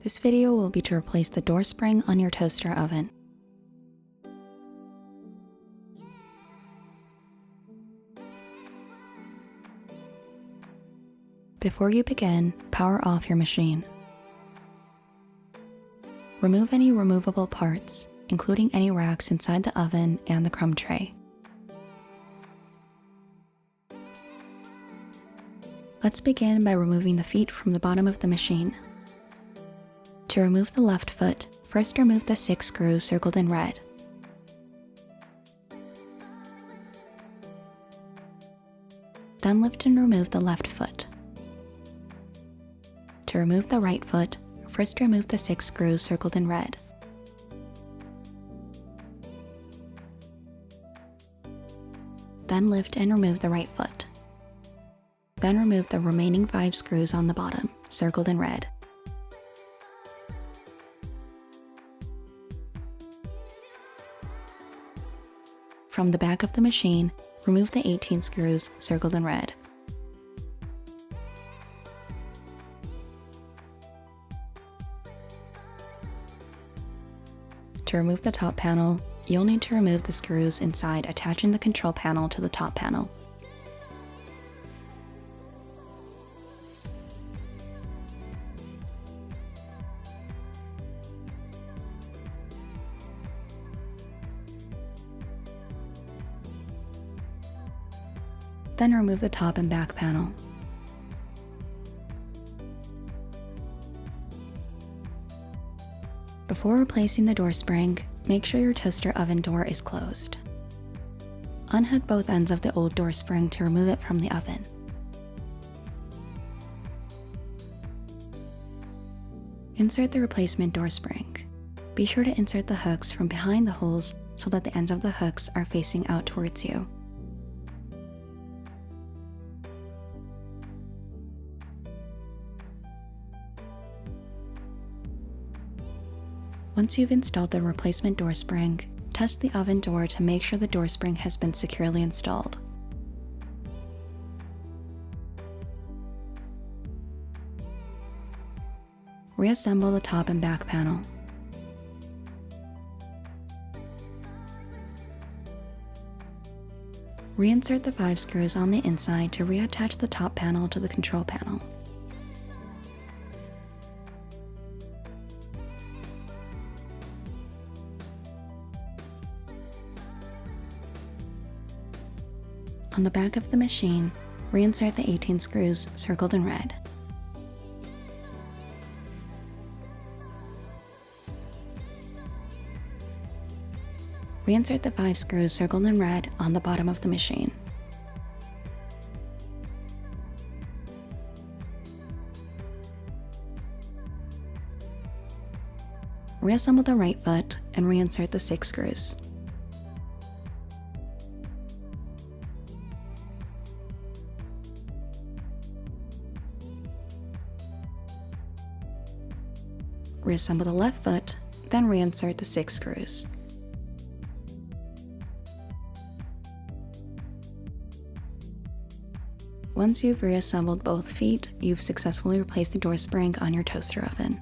This video will be to replace the door spring on your toaster oven. Before you begin, power off your machine. Remove any removable parts, including any racks inside the oven and the crumb tray. Let's begin by removing the feet from the bottom of the machine. To remove the left foot, first remove the 6 screws circled in red. Then lift and remove the left foot. To remove the right foot, first remove the 6 screws circled in red. Then lift and remove the right foot. Then remove the remaining 5 screws on the bottom, circled in red. From the back of the machine, remove the 18 screws circled in red. To remove the top panel, you'll need to remove the screws inside attaching the control panel to the top panel. Then remove the top and back panel. Before replacing the door spring, make sure your toaster oven door is closed. Unhook both ends of the old door spring to remove it from the oven. Insert the replacement door spring. Be sure to insert the hooks from behind the holes so that the ends of the hooks are facing out towards you. Once you've installed the replacement door spring, test the oven door to make sure the door spring has been securely installed. Reassemble the top and back panel. Reinsert the 5 screws on the inside to reattach the top panel to the control panel. On the back of the machine, reinsert the 18 screws circled in red. Reinsert the 5 screws circled in red on the bottom of the machine. Reassemble the right foot and reinsert the 6 screws. Reassemble the left foot, then reinsert the 6 screws. Once you've reassembled both feet, you've successfully replaced the door spring on your toaster oven.